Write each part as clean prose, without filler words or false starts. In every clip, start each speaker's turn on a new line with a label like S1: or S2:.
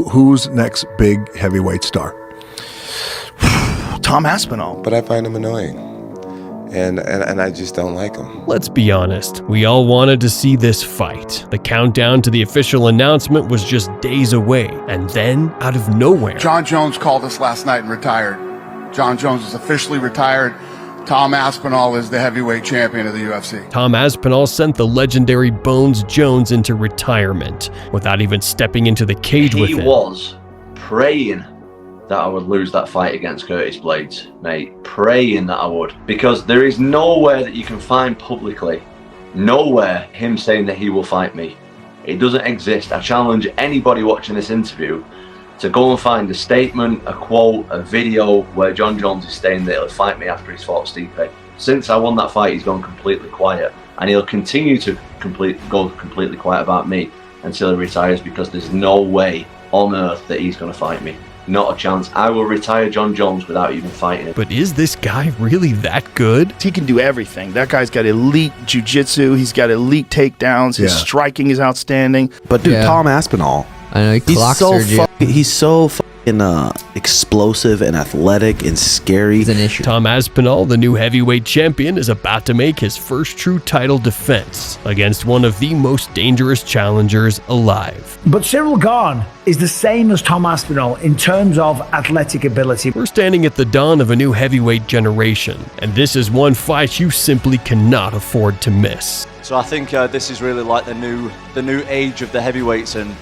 S1: Who's next big heavyweight star?
S2: Tom Aspinall.
S3: But I find him annoying. And I just don't like him.
S4: Let's be honest, we all wanted to see this fight. The countdown to the official announcement was just days away, and then, out of nowhere,
S5: Jon Jones called us last night and retired. Jon Jones is officially retired. Tom Aspinall is the heavyweight champion of the UFC.
S4: Tom Aspinall sent the legendary Bones Jones into retirement without even stepping into the cage with him.
S6: He was praying that I would lose that fight against Curtis Blades, mate. Praying that I would. Because there is nowhere that you can find publicly, nowhere, him saying that he will fight me. It doesn't exist. I challenge anybody watching this interview to go and find a statement, a quote, a video where Jon Jones is saying that he'll fight me after he's fought Stipe. Since I won that fight, he's gone completely quiet. And he'll continue to go completely quiet about me until he retires, because there's no way on earth that he's going to fight me. Not a chance. I will retire Jon Jones without even fighting him.
S4: But is this guy really that good?
S2: He can do everything. That guy's got elite jiu-jitsu. He's got elite takedowns. His striking is outstanding.
S7: But dude, Tom Aspinall,
S8: I know,
S7: he's so fucking explosive and athletic and scary.
S8: He's an issue.
S4: Tom Aspinall, the new heavyweight champion, is about to make his first true title defense against one of the most dangerous challengers alive.
S9: But Ciryl Gane is the same as Tom Aspinall in terms of athletic ability.
S4: We're standing at the dawn of a new heavyweight generation, and this is one fight you simply cannot afford to miss.
S10: So I think this is really like the new age of the heavyweights, and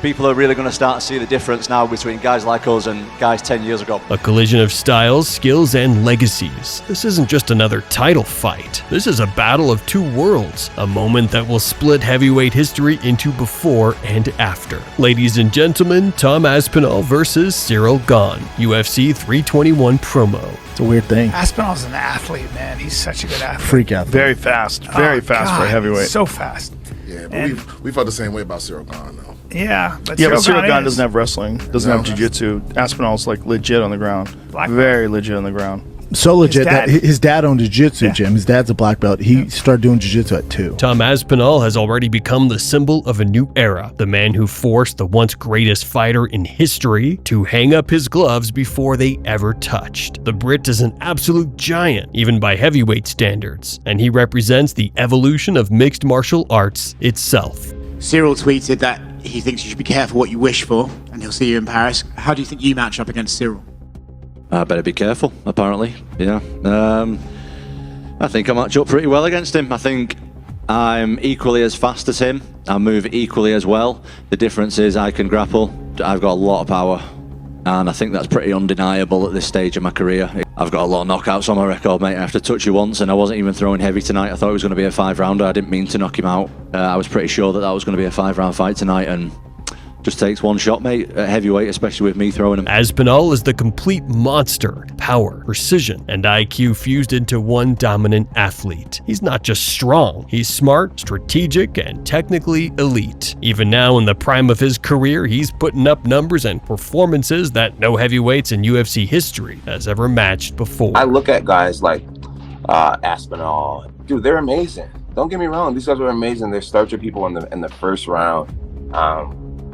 S10: people are really going to start to see the difference now between guys like us and guys 10 years ago.
S4: A collision of styles, skills, and legacies. This isn't just another title fight. This is a battle of two worlds, a moment that will split heavyweight history into before and after. Ladies and gentlemen, Tom Aspinall versus Ciryl Gane, UFC 321 promo.
S2: It's a weird thing.
S11: Aspinall's an athlete, man. He's such a good athlete.
S2: Freak athlete. Very fast. Very fast for a heavyweight.
S11: So fast.
S12: Yeah, but we felt the same way about Ciryl Gane, though.
S11: Yeah, but
S2: Ciryl Gane doesn't have wrestling, doesn't have jiu-jitsu. Aspinall's like legit on the ground. Very legit on the ground.
S1: So legit that his dad owned a jiu-jitsu gym. His dad's a black belt. He started doing jiu-jitsu at 2.
S4: Tom Aspinall has already become the symbol of a new era. The man who forced the once greatest fighter in history to hang up his gloves before they ever touched. The Brit is an absolute giant, even by heavyweight standards, and he represents the evolution of mixed martial arts itself.
S13: Ciryl tweeted that he thinks you should be careful what you wish for, and he'll see you in Paris. How do you think you match up against Ciryl?
S10: I better be careful, apparently. Yeah. I think I match up pretty well against him. I think I'm equally as fast as him. I move equally as well. The difference is I can grapple. I've got a lot of power. And I think that's pretty undeniable at this stage of my career. I've got a lot of knockouts on my record, mate. I have to touch you once, and I wasn't even throwing heavy tonight. I thought it was going to be a 5-rounder. I didn't mean to knock him out. I was pretty sure that was going to be a 5-round fight tonight, and just takes one shot, mate, at heavyweight, especially with me throwing him.
S4: Aspinall is the complete monster. Power, precision, and IQ fused into one dominant athlete. He's not just strong, he's smart, strategic, and technically elite. Even now, in the prime of his career, he's putting up numbers and performances that no heavyweights in UFC history has ever matched before.
S14: I look at guys like Aspinall. Dude, they're amazing. Don't get me wrong, these guys are amazing. They started people in the first round.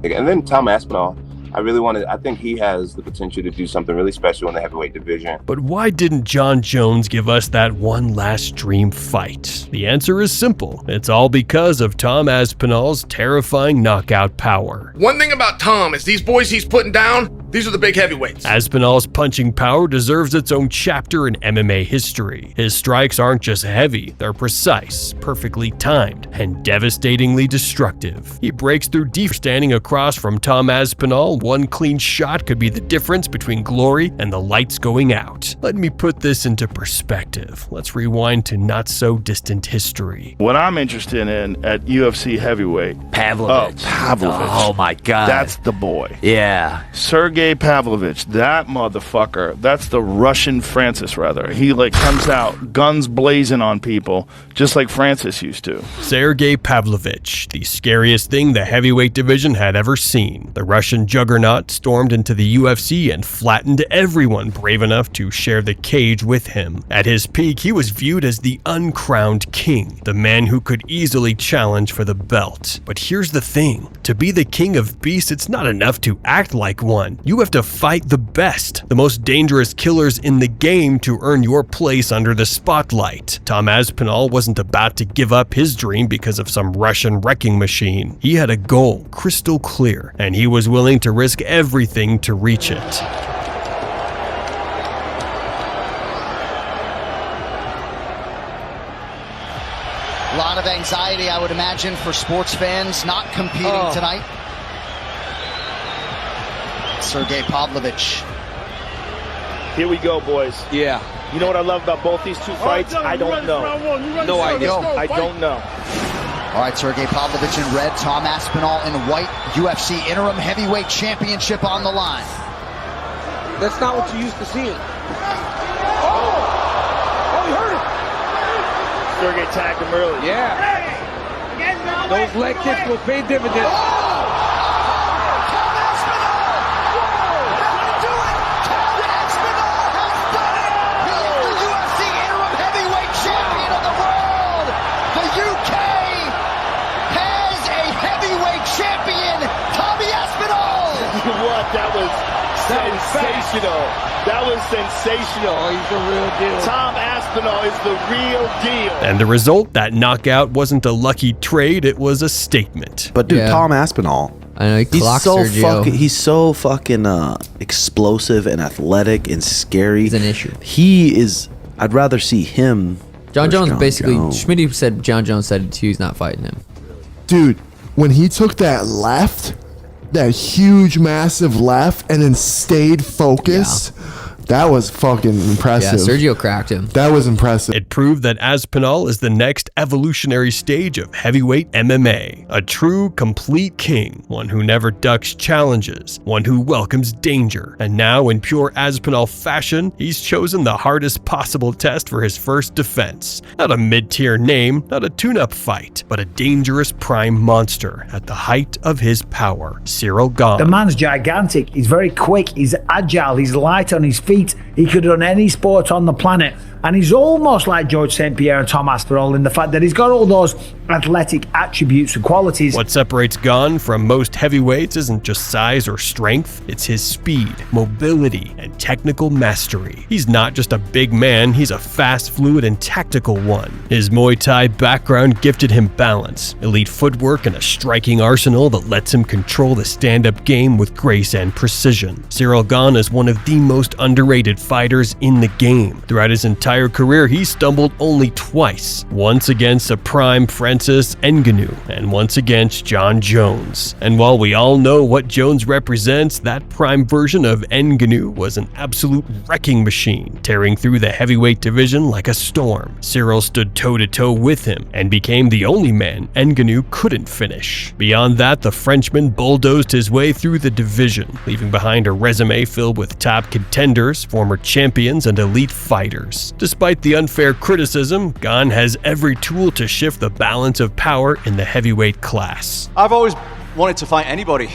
S14: And then Tom Aspinall, I think he has the potential to do something really special in the heavyweight division.
S4: But why didn't Jon Jones give us that one last dream fight? The answer is simple. It's all because of Tom Aspinall's terrifying knockout power.
S15: One thing about Tom is these boys he's putting down, these are the big heavyweights.
S4: Aspinall's punching power deserves its own chapter in MMA history. His strikes aren't just heavy, they're precise, perfectly timed, and devastatingly destructive. He breaks through deep. Standing across from Tom Aspinall, one clean shot could be the difference between glory and the lights going out. Let me put this into perspective. Let's rewind to not so distant history.
S2: What I'm interested in at UFC heavyweight,
S16: Pavlovich.
S2: Pavlovich.
S16: Oh my God.
S2: That's the boy.
S16: Yeah.
S2: Ciryl Sergey Pavlovich, that motherfucker, that's the Russian Francis, rather. He like comes out, guns blazing on people, just like Francis used to.
S4: Sergey Pavlovich, the scariest thing the heavyweight division had ever seen. The Russian juggernaut stormed into the UFC and flattened everyone brave enough to share the cage with him. At his peak, he was viewed as the uncrowned king, the man who could easily challenge for the belt. But here's the thing, to be the king of beasts, it's not enough to act like one. You have to fight the best, the most dangerous killers in the game to earn your place under the spotlight. Tom Aspinall wasn't about to give up his dream because of some Russian wrecking machine. He had a goal, crystal clear, and he was willing to risk everything to reach it.
S8: A lot of anxiety, I would imagine, for sports fans not competing tonight. Sergey Pavlovich.
S2: Here we go, boys.
S16: Yeah.
S2: You know what I love about both these two fights? I don't know.
S16: No idea.
S2: I don't know.
S8: All right, Sergey Pavlovich in red, Tom Aspinall in white. UFC interim heavyweight championship on the line.
S16: That's not what you used to see. Oh, he hurt him.
S2: Sergey tagged him early.
S16: Yeah. Those leg kicks will pay dividends.
S2: That was sensational. That was sensational.
S16: Oh, he's the real deal.
S2: Tom Aspinall is the real deal.
S4: And the result, that knockout wasn't a lucky trade, it was a statement.
S7: But dude, Tom Aspinall,
S17: I know,
S7: he's so fucking explosive and athletic and scary.
S17: He's an issue.
S7: He is. I'd rather see him.
S17: Jon Jones basically.
S7: Jones.
S17: Schmitty said Jon Jones said it too. He's not fighting him.
S18: Dude, when he took that left, that huge, massive left, and then stayed focused. That was fucking impressive.
S17: Yeah, Sergio cracked him.
S18: That was impressive.
S4: It proved that Aspinall is the next evolutionary stage of heavyweight MMA. A true, complete king, one who never ducks challenges, one who welcomes danger. And now, in pure Aspinall fashion, he's chosen the hardest possible test for his first defense. Not a mid-tier name, not a tune-up fight, but a dangerous prime monster at the height of his power. Ciryl Gane.
S9: The man's gigantic. He's very quick. He's agile. He's light on his feet. He could run any sport on the planet. And he's almost like George St. Pierre and Tom Aspinall in the fact that he's got all those athletic attributes and qualities.
S4: What separates Gane from most heavyweights isn't just size or strength, it's his speed, mobility, and technical mastery. He's not just a big man, he's a fast, fluid, and tactical one. His Muay Thai background gifted him balance, elite footwork, and a striking arsenal that lets him control the stand-up game with grace and precision. Ciryl Gane is one of the most underrated fighters in the game. Throughout his entire career, he stumbled only twice. Once against a prime Francis Ngannou, and once against Jon Jones. And while we all know what Jones represents, that prime version of Ngannou was an absolute wrecking machine, tearing through the heavyweight division like a storm. Ciryl stood toe-to-toe with him, and became the only man Ngannou couldn't finish. Beyond that, the Frenchman bulldozed his way through the division, leaving behind a resume filled with top contenders, former champions, and elite fighters. Despite the unfair criticism, Gane has every tool to shift the balance of power in the heavyweight class.
S10: I've always wanted to fight anybody.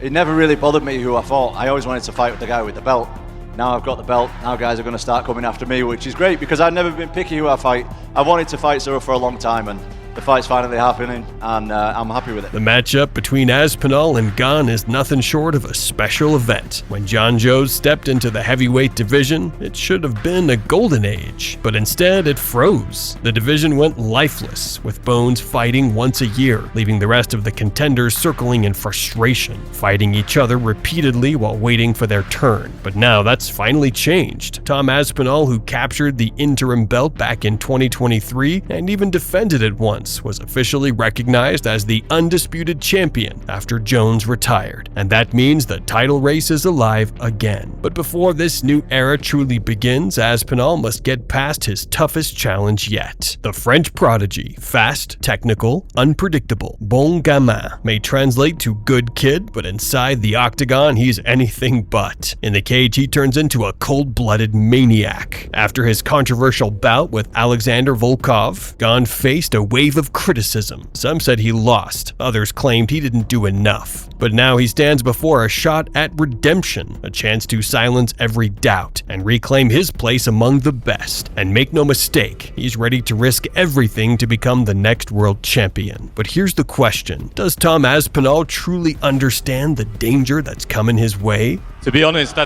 S10: It never really bothered me who I fought. I always wanted to fight with the guy with the belt. Now I've got the belt, now guys are going to start coming after me, which is great because I've never been ciryl who I fight. I've wanted to fight Ciryl for a long time, and the fight's finally happening, and I'm happy with it.
S4: The matchup between Aspinall and Gane is nothing short of a special event. When Jon Jones stepped into the heavyweight division, it should have been a golden age, but instead it froze. The division went lifeless, with Bones fighting once a year, leaving the rest of the contenders circling in frustration, fighting each other repeatedly while waiting for their turn. But now that's finally changed. Tom Aspinall, who captured the interim belt back in 2023 and even defended it once, months, was officially recognized as the undisputed champion after Jones retired, and that means the title race is alive again. But before this new era truly begins, Aspinall must get past his toughest challenge yet. The French prodigy, fast, technical, unpredictable, bon gamin, may translate to good kid, but inside the octagon he's anything but. In the cage he turns into a cold-blooded maniac. After his controversial bout with Alexander Volkov, Gane faced a wave of criticism. Some said he lost, others claimed he didn't do enough. But now he stands before a shot at redemption, a chance to silence every doubt and reclaim his place among the best. And make no mistake, he's ready to risk everything to become the next world champion. But here's the question: does Tom Aspinall truly understand the danger that's coming his way?
S19: To be honest, I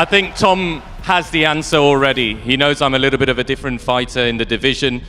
S19: think Tom has the answer already. He knows I'm a little bit of a different fighter in the division,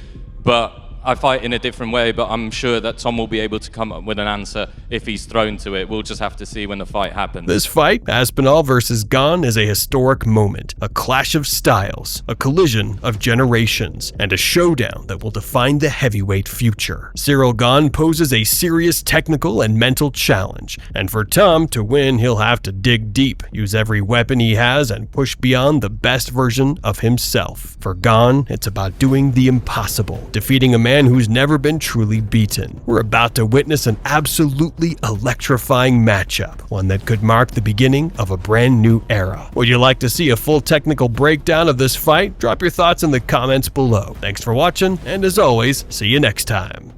S19: but I fight in a different way, but I'm sure that Tom will be able to come up with an answer if he's thrown to it. We'll just have to see when the fight happens.
S4: This fight, Aspinall versus Gane, is a historic moment, a clash of styles, a collision of generations, and a showdown that will define the heavyweight future. Ciryl Gane poses a serious technical and mental challenge, and for Tom to win, he'll have to dig deep, use every weapon he has, and push beyond the best version of himself. For Gane, it's about doing the impossible, defeating a man who's never been truly beaten. We're about to witness an absolutely electrifying matchup, one that could mark the beginning of a brand new era. Would you like to see a full technical breakdown of this fight? Drop your thoughts in the comments below. Thanks for watching, and as always, see you next time.